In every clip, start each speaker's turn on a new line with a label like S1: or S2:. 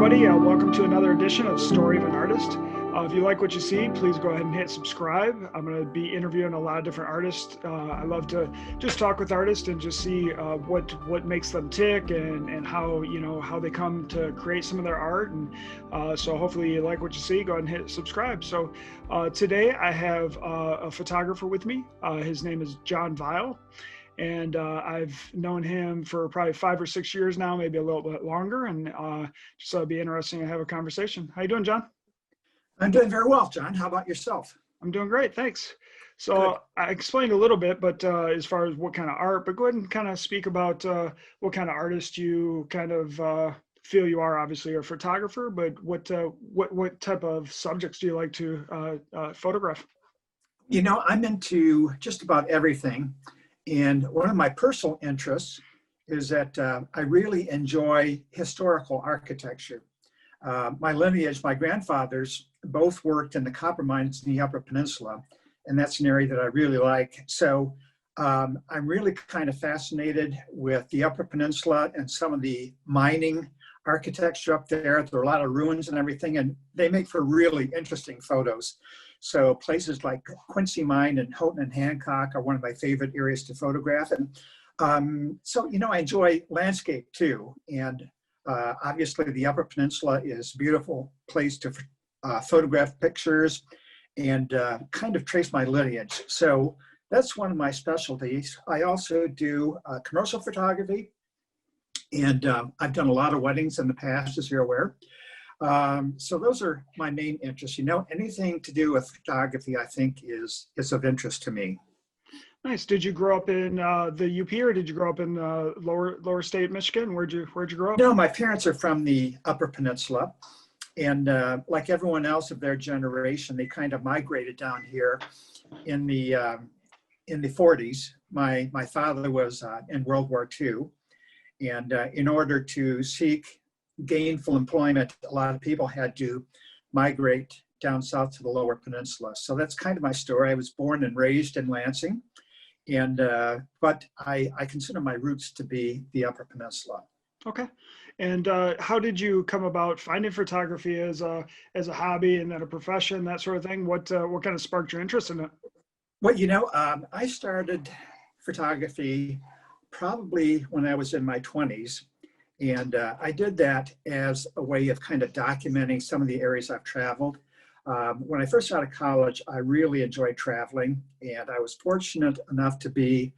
S1: everybody. Welcome to another edition of Story of an Artist. If you like what you see, please go ahead and hit subscribe. I'm going to be interviewing a lot of different artists. I love to just talk with artists and just see what makes them tick and how they come to create some of their art. And so hopefully you like what you see. Go ahead and hit subscribe. So today I have a photographer with me. His name is John Vial. And I've known him for probably 5 or 6 years now, maybe a little bit longer. And just it'll be interesting to have a conversation. How you doing, John?
S2: I'm doing very well, John. How about yourself?
S1: I'm doing great, thanks. So
S2: Good.
S1: I explained a little bit, but as far as what kind of art, but go ahead and kind of speak about what kind of artist you kind of feel you are. Obviously, you're a photographer, but what type of subjects do you like to photograph?
S2: You know, I'm into just about everything. And one of my personal interests is that I really enjoy historical architecture. My lineage, my grandfathers both worked in the copper mines in the Upper Peninsula, and that's an area that I really like. So I'm really kind of fascinated with the Upper Peninsula and some of the mining architecture up there. There are a lot of ruins and everything, and they make for really interesting photos. So places like Quincy Mine and Houghton and Hancock are one of my favorite areas to photograph. And so, you know, I enjoy landscape too. And obviously the Upper Peninsula is a beautiful place to photograph pictures and kind of trace my lineage. So that's one of my specialties. I also do commercial photography. And I've done a lot of weddings in the past, as you're aware. So those are my main interests. You know, anything to do with photography, I think is of interest to me.
S1: Nice. Did you grow up in the UP, or did you grow up in lower state Michigan? Where'd you grow up?
S2: No, my parents are from the Upper Peninsula, and like everyone else of their generation, they kind of migrated down here in the 40s. My father was in World War II, and in order to seek gainful employment, a lot of people had to migrate down south to the Lower Peninsula. So that's kind of my story. I was born and raised in Lansing, and but I consider my roots to be the Upper Peninsula.
S1: Okay. And how did you come about finding photography as a hobby and then a profession, that sort of thing? What kind of sparked your interest in it?
S2: Well, you know, I started photography probably when I was in my 20s. And I did that as a way of kind of documenting some of the areas I've traveled. When I first out of college, I really enjoyed traveling, and I was fortunate enough to be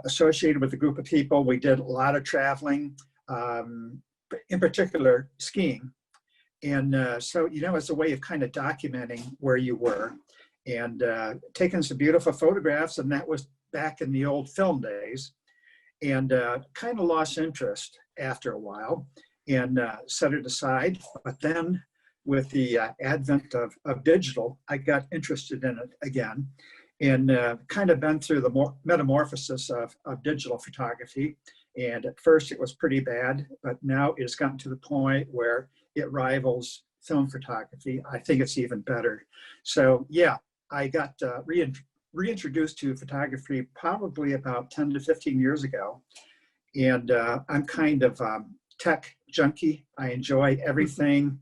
S2: associated with a group of people. We did a lot of traveling, in particular skiing. And so, you know, as a way of kind of documenting where you were and taking some beautiful photographs, and that was back in the old film days. And kind of lost interest after a while and set it aside. But then with the advent of digital, I got interested in it again and kind of been through the metamorphosis of digital photography. And at first it was pretty bad, but now it's gotten to the point where it rivals film photography. I think it's even better. So yeah, I got reintroduced to photography probably about 10 to 15 years ago. And I'm kind of tech junkie. I enjoy everything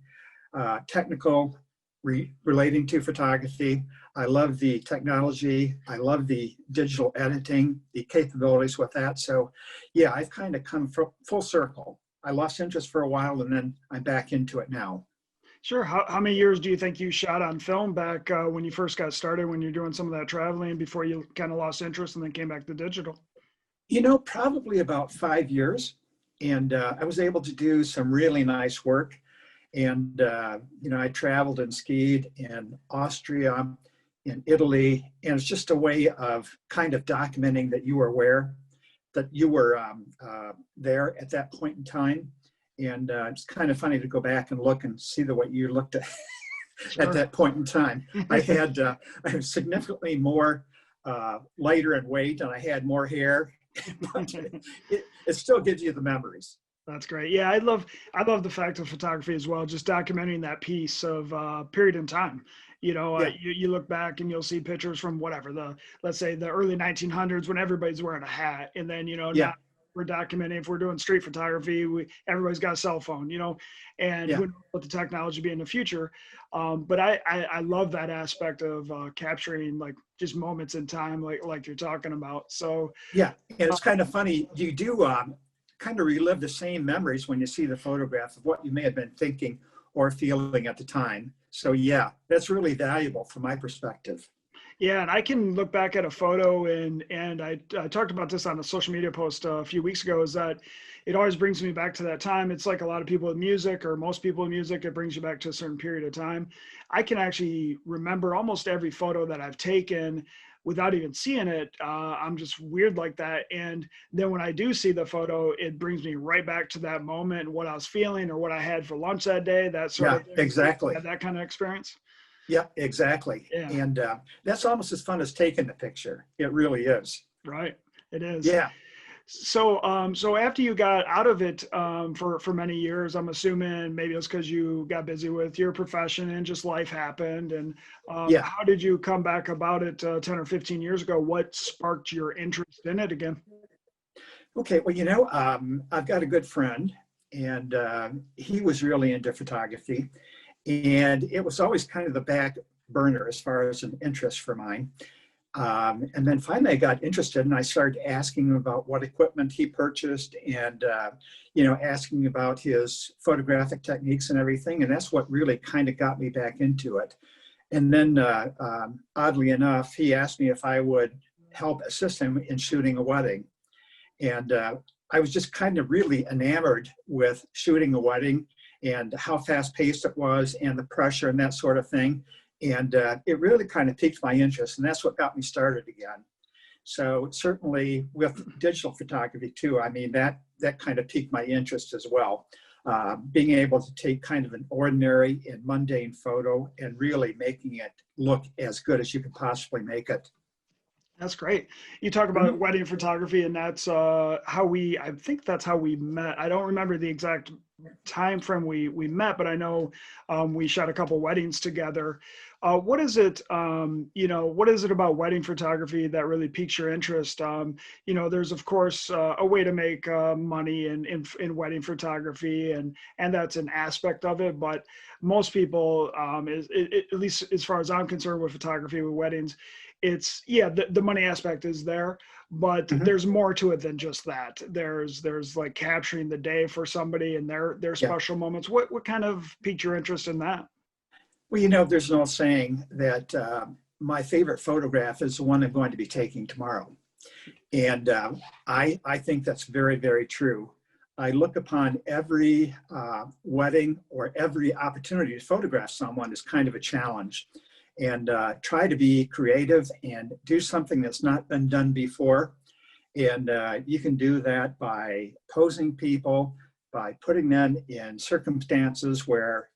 S2: technical relating to photography. I love the technology. I love the digital editing, the capabilities with that. So yeah, I've kind of come full circle. I lost interest for a while and then I'm back into it now.
S1: Sure. How many years do you think you shot on film back when you first got started, when you're doing some of that traveling before you kind of lost interest and then came back to digital?
S2: You know, probably about 5 years. And I was able to do some really nice work. And, you know, I traveled and skied in Austria, in Italy, and it's just a way of kind of documenting that you were aware, that you were there at that point in time. And it's kind of funny to go back and look and see the way you looked at
S1: Sure.
S2: at that point in time. I was significantly more lighter in weight, and I had more hair. But it still gives you the memories.
S1: That's great. Yeah, I love the fact of photography as well, just documenting that piece of period in time. You know,
S2: Yeah.
S1: you look back and you'll see pictures from whatever, let's say the early 1900s when everybody's wearing a hat, and then, you know,
S2: Yeah.
S1: we're documenting. If we're doing street photography, everybody's got a cell phone, and
S2: Yeah.
S1: who knows what the technology be in the future. But I love that aspect of capturing like just moments in time, like you're talking about. So
S2: Yeah, and it's kind of funny. You do kind of relive the same memories when you see the photograph of what you may have been thinking or feeling at the time. So yeah, that's really valuable from my perspective.
S1: yeah, and I can look back at a photo and I talked about this on a social media post a few weeks ago, is that it always brings me back to that time. It's like a lot of people with music, or most people with music, it brings you back to a certain period of time. I can actually remember almost every photo that I've taken without even seeing it. I'm just weird like that. And then when I do see the photo, it brings me right back to that moment, what I was feeling or what I had for lunch that day, that sort
S2: Yeah,
S1: of thing.
S2: exactly.
S1: Had that kind of experience.
S2: Yeah, exactly.
S1: Yeah.
S2: And that's almost as fun as taking the picture. It really is.
S1: Right. It is.
S2: Yeah,
S1: So, so after you got out of it for many years, I'm assuming maybe it was because you got busy with your profession and just life happened. And
S2: yeah.
S1: how did you come back about it 10 or 15 years ago? What sparked your interest in it again?
S2: Okay, well, I've got a good friend, and he was really into photography, and it was always kind of the back burner as far as an interest for mine. And then finally I got interested and I started asking him about what equipment he purchased and, asking about his photographic techniques and everything. And that's what really kind of got me back into it. And then oddly enough, he asked me if I would help assist him in shooting a wedding. And I was just kind of really enamored with shooting a wedding and how fast paced it was and the pressure and that sort of thing. And it really kind of piqued my interest, and that's what got me started again. So certainly with digital photography too, I mean, that kind of piqued my interest as well. Being able to take kind of an ordinary and mundane photo and really making it look as good as you can possibly make it.
S1: That's great. You talk about
S2: Mhm.
S1: wedding photography, and that's I think that's how we met. I don't remember the exact time frame we met, but I know we shot a couple weddings together. What is it, what is it about wedding photography that really piques your interest? There's of course a way to make money in wedding photography, and that's an aspect of it. But most people, at least as far as I'm concerned with photography with weddings, it's yeah, the money aspect is there, but
S2: Mhm.
S1: there's more to it than just that. There's like capturing the day for somebody and their
S2: Yeah.
S1: special moments. What kind of piqued your interest in that?
S2: Well, there's an old saying that my favorite photograph is the one I'm going to be taking tomorrow. And I think that's very, very true. I look upon every wedding or every opportunity to photograph someone as kind of a challenge, and try to be creative and do something that's not been done before. And you can do that by posing people, by putting them in circumstances where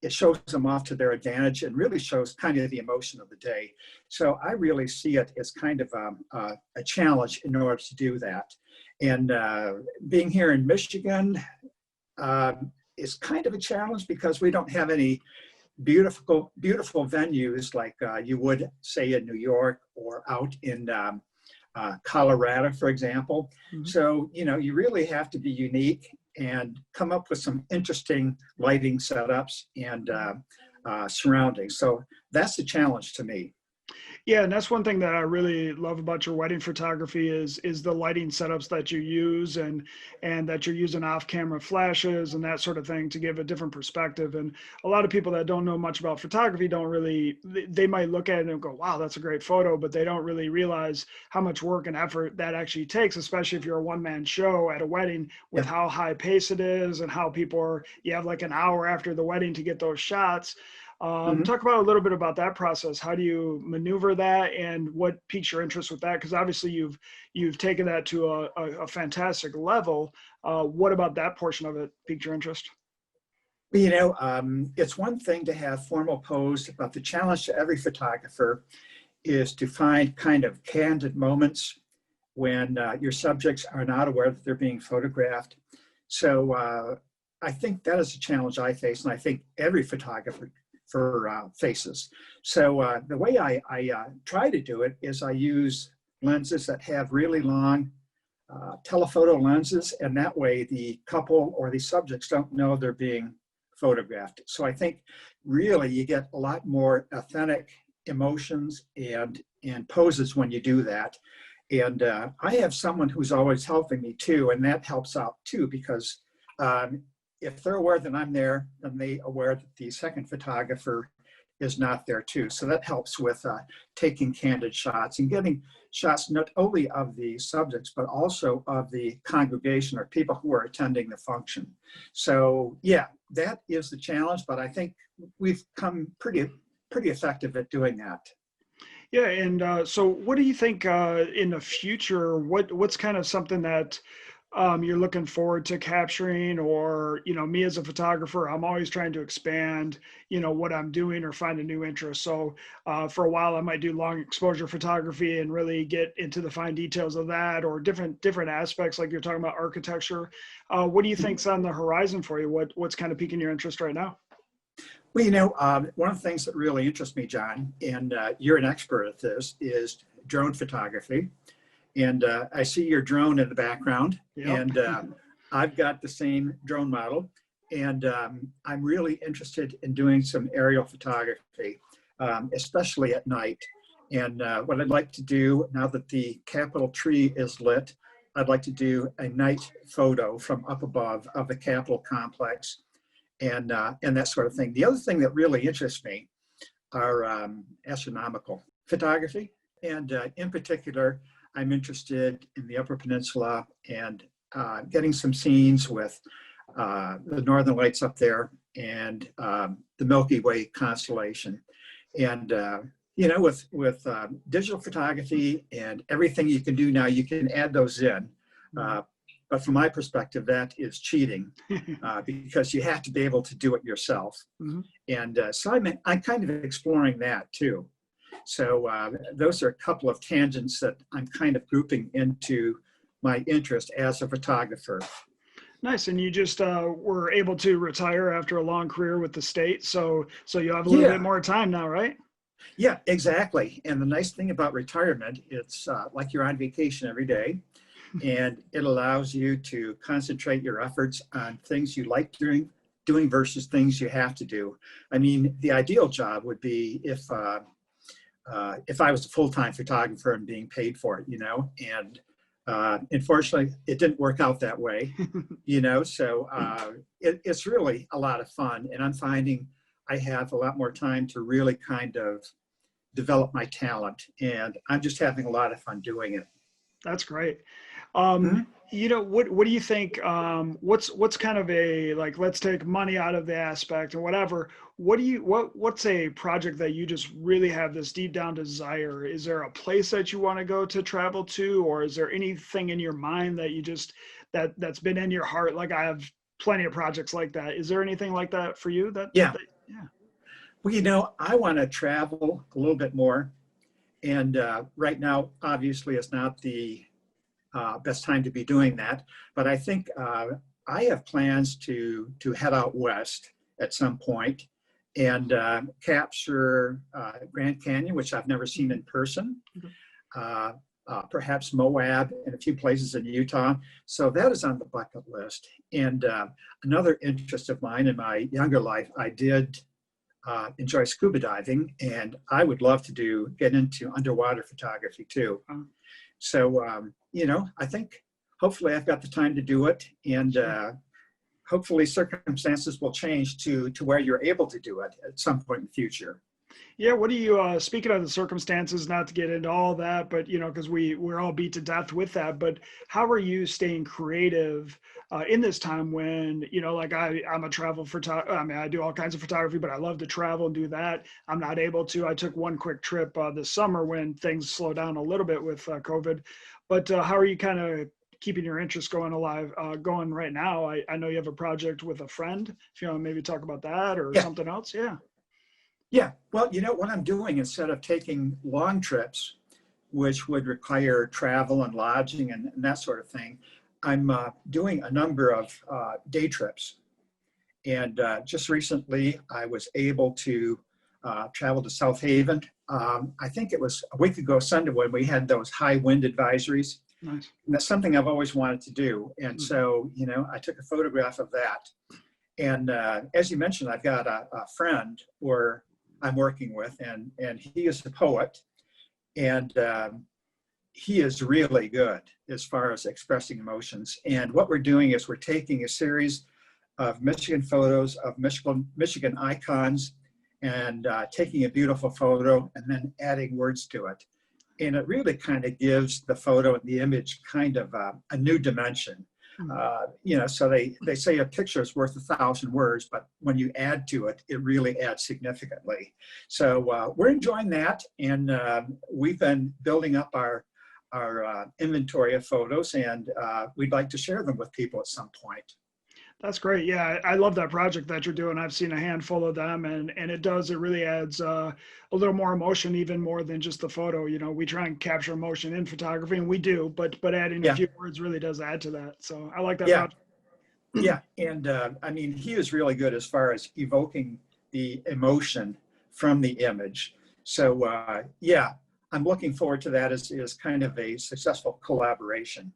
S2: it shows them off to their advantage and really shows kind of the emotion of the day. So I really see it as kind of a challenge in order to do that. And being here in Michigan is kind of a challenge because we don't have any beautiful venues like you would say in New York or out in Colorado, for example.
S1: Mhm.
S2: So, you really have to be unique and come up with some interesting lighting setups and surroundings. So that's the challenge to me.
S1: Yeah, and that's one thing that I really love about your wedding photography is the lighting setups that you use and that you're using off-camera flashes and that sort of thing to give a different perspective. And a lot of people that don't know much about photography don't really they might look at it and go, "Wow, that's a great photo," but they don't really realize how much work and effort that actually takes, especially if you're a one-man show at a wedding with
S2: Yeah.
S1: how high pace it is and how people are you have like an hour after the wedding to get those shots.
S2: Mhm.
S1: Talk about a little bit about that process. How do you maneuver that, and what piques your interest with that? Because obviously you've taken that to a fantastic level. What about that portion of it piqued your interest?
S2: Well, it's one thing to have formal pose, but the challenge to every photographer is to find kind of candid moments when your subjects are not aware that they're being photographed. So I think that is a challenge I face, and I think every photographer faces. So the way I try to do it is I use lenses that have really long telephoto lenses, and that way the couple or the subjects don't know they're being photographed. So I think really you get a lot more authentic emotions and poses when you do that. And I have someone who's always helping me too, and that helps out too, because if they're aware that I'm there, then they aware that the second photographer is not there too. So that helps with taking candid shots and getting shots not only of the subjects, but also of the congregation or people who are attending the function. So yeah, that is the challenge, but I think we've come pretty effective at doing that.
S1: Yeah, and so what do you think in the future? What's kind of something that you're looking forward to capturing? Or, me as a photographer, I'm always trying to expand, what I'm doing or find a new interest. So for a while, I might do long exposure photography and really get into the fine details of that, or different aspects, like you're talking about architecture. What do you think's on the horizon for you? What's kind of piquing your interest right now?
S2: Well, one of the things that really interests me, John, and you're an expert at this, is drone photography. And I see your drone in the background,
S1: Yep.
S2: and I've got the same drone model. And I'm really interested in doing some aerial photography, especially at night. And what I'd like to do, now that the Capitol tree is lit, I'd like to do a night photo from up above of the Capitol complex, and that sort of thing. The other thing that really interests me are astronomical photography. And in particular, I'm interested in the Upper Peninsula and getting some scenes with the Northern Lights up there and the Milky Way constellation. And, with digital photography and everything you can do now, you can add those in. But from my perspective, that is cheating because you have to be able to do it yourself. Mm-hmm. And so I'm kind of exploring that too. So those are a couple of tangents that I'm kind of grouping into my interest as a photographer.
S1: Nice. And you just were able to retire after a long career with the state. So you have a little bit more time now, right?
S2: Yeah, exactly. And the nice thing about retirement, it's like you're on vacation every day. And it allows you to concentrate your efforts on things you like doing versus things you have to do. I mean, the ideal job would be if I was a full-time photographer and being paid for it, and unfortunately, it didn't work out that way, so it's really a lot of fun. And I'm finding I have a lot more time to really kind of develop my talent, and I'm just having a lot of fun doing it.
S1: That's great. What do you think, what's kind of a, like, let's take money out of the aspect and whatever, what's a project that you just really have this deep down desire? Is there a place that you want to go to travel to, or is there anything in your mind that you just, that's been in your heart? Like, I have plenty of projects like that. Is there anything like that for you?
S2: Yeah. Well, I want to travel a little bit more. And right now, obviously, it's not the best time to be doing that. But I think I have plans to head out west at some point and capture Grand Canyon, which I've never seen in person. Perhaps Moab and a few places in Utah. So that is on the bucket list. And another interest of mine in my younger life, I did enjoy scuba diving, and I would love to get into underwater photography too. So, I think hopefully I've got the time to do it, and hopefully circumstances will change to where you're able to do it at some point in the future.
S1: Yeah, what do you, speaking of the circumstances, not to get into all that, but, because we're all beat to death with that, but how are you staying creative in this time when, like I'm a travel photographer. I mean, I do all kinds of photography, but I love to travel and do that. I'm not able to. I took one quick trip this summer when things slowed down a little bit with COVID, but how are you kind of keeping your interest going going right now? I know you have a project with a friend. If you want to maybe talk about that or something else. Yeah.
S2: Yeah, well, what I'm doing, instead of taking long trips, which would require travel and lodging and that sort of thing, I'm doing a number of day trips. And just recently, I was able to travel to South Haven. I think it was a week ago Sunday when we had those high wind advisories.
S1: Nice.
S2: And that's something I've always wanted to do. And
S1: Mhm.
S2: so, I took a photograph of that. And as you mentioned, I've got a friend where I'm working with, and he is a poet, and he is really good as far as expressing emotions. And what we're doing is we're taking a series of Michigan photos of Michigan icons and taking a beautiful photo and then adding words to it. And it really kind of gives the photo and the image kind of a new dimension. So they say a picture is worth 1,000 words, but when you add to it, it really adds significantly. So we're enjoying that, and we've been building up our inventory of photos, and we'd like to share them with people at some point.
S1: That's great. Yeah, I love that project that you're doing. I've seen a handful of them, and it really adds a little more emotion, even more than just the photo. We try and capture emotion in photography, and we do, but adding a
S2: Yeah,
S1: few words really does add to that. So I like that
S2: yeah,
S1: project.
S2: yeah. And I mean, he is really good as far as evoking the emotion from the image. So yeah, I'm looking forward to that as kind of a successful collaboration.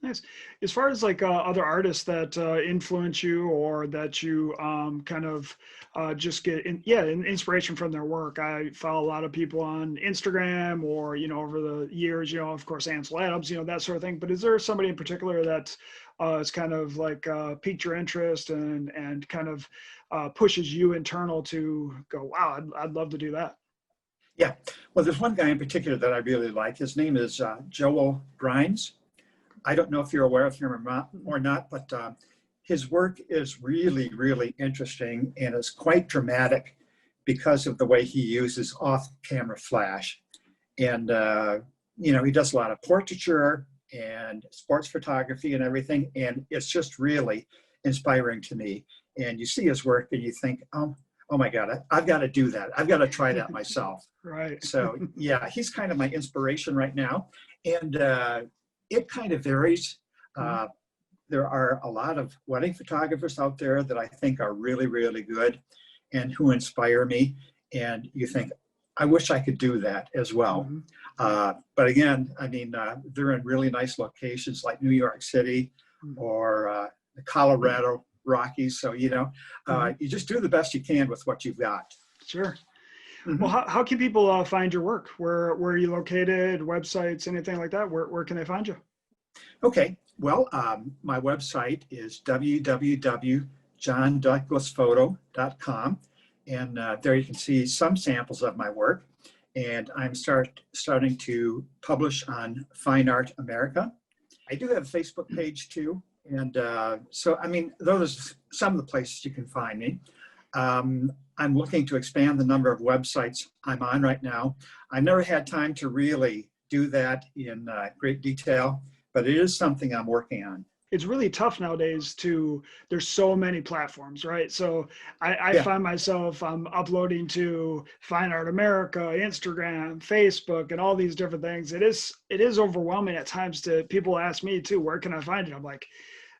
S1: Nice. As far as like other artists that influence you or that you kind of just get inspiration from their work. I follow a lot of people on Instagram or, over the years, of course, Ansel Adams, that sort of thing. But is there somebody in particular that is kind of like piqued your interest and kind of pushes you internal to go, wow, I'd love to do that?
S2: Yeah. Well, there's one guy in particular that I really like. His name is Joel Grimes. I don't know if you're aware of him or not, but his work is really, really interesting and is quite dramatic because of the way he uses off-camera flash. And, he does a lot of portraiture and sports photography and everything. And it's just really inspiring to me. And you see his work and you think, oh my God, I've got to do that. I've got to try that myself.
S1: Right.
S2: So yeah, he's kind of my inspiration right now. And it kind of varies. There are a lot of wedding photographers out there that I think are really, really good and who inspire me. And you think, I wish I could do that as well.
S1: Mm-hmm.
S2: But again, I mean, they're in really nice locations like New York City or the Colorado Rockies. So, you just do the best you can with what you've got.
S1: Sure.
S2: Mm-hmm.
S1: Well, how can people find your work? Where are you located? Websites, anything like that? Where can they find you?
S2: Okay. Well, my website is www.johndouglasphoto.com. And there you can see some samples of my work. And I'm starting to publish on Fine Art America. I do have a Facebook page too. And so, I mean, those are some of the places you can find me. I'm looking to expand the number of websites I'm on right now. I never had time to really do that in great detail, but it is something I'm working on.
S1: It's really tough nowadays there's so many platforms, right? So I find myself, I'm uploading to Fine Art America, Instagram, Facebook, and all these different things. It is overwhelming at times. To people ask me too, where can I find it? I'm like,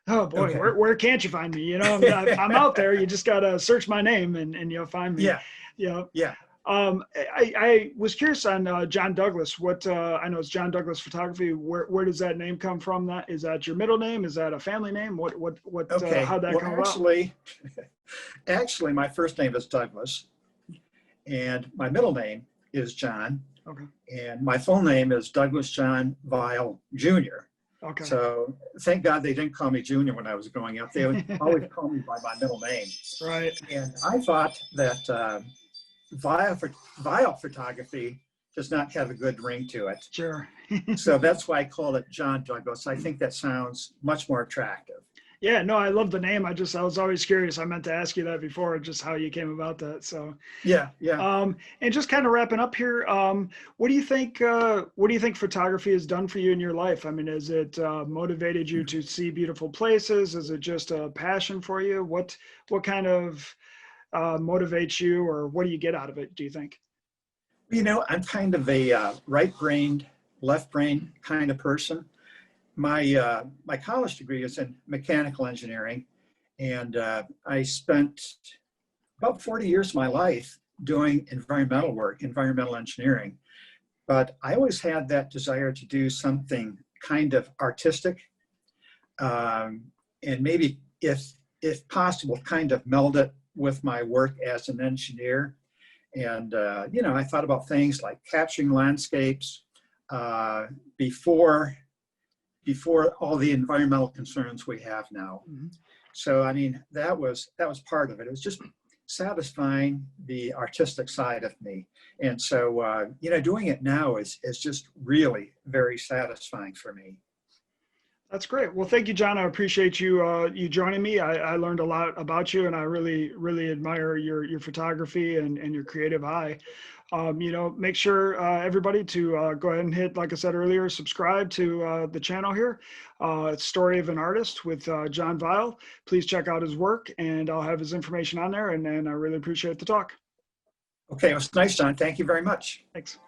S1: oh boy,
S2: Okay.
S1: where can't you find me? I'm out there. You just got to search my name and you'll find me.
S2: Yeah.
S1: Yeah. I was curious on John Douglas. What I know is John Douglas Photography. Where does that name come from? Is that your middle name? Is that a family name? What?
S2: Okay.
S1: How'd that come about?
S2: Actually, my first name is Douglas, and my middle name is John.
S1: Okay.
S2: And my full name is Douglas John Vial Jr.
S1: Okay.
S2: So thank God they didn't call me Junior when I was growing up. They would always call me by my middle name.
S1: Right.
S2: And I thought that Vial photography does not have a good ring to it.
S1: Sure.
S2: So that's why I call it John Douglas. I think that sounds much more attractive.
S1: Yeah, no, I love the name. I was always curious. I meant to ask you that before, just how you came about that. So
S2: yeah.
S1: And just kind of wrapping up here, what do you think photography has done for you in your life? I mean, has it motivated you to see beautiful places? Is it just a passion for you? What kind of motivates you, or what do you get out of it, do you think?
S2: I'm kind of a right-brained, left-brained kind of person. My college degree is in mechanical engineering, and I spent about 40 years of my life doing environmental work, environmental engineering. But I always had that desire to do something kind of artistic, and maybe if possible, kind of meld it with my work as an engineer. And, I thought about things like capturing landscapes before all the environmental concerns we have now.
S1: Mhm.
S2: So, I mean, that was part of it. It was just satisfying the artistic side of me. And so, doing it now is just really very satisfying for me.
S1: That's great. Well, thank you, John. I appreciate you joining me. I learned a lot about you, and I really admire your photography and your creative eye. Make sure everybody to go ahead and hit, like I said earlier, subscribe to the channel here. It's Story of an Artist with John Vial. Please check out his work, and I'll have his information on there. And I really appreciate the talk.
S2: Okay, it was nice, John. Thank you very much.
S1: Thanks.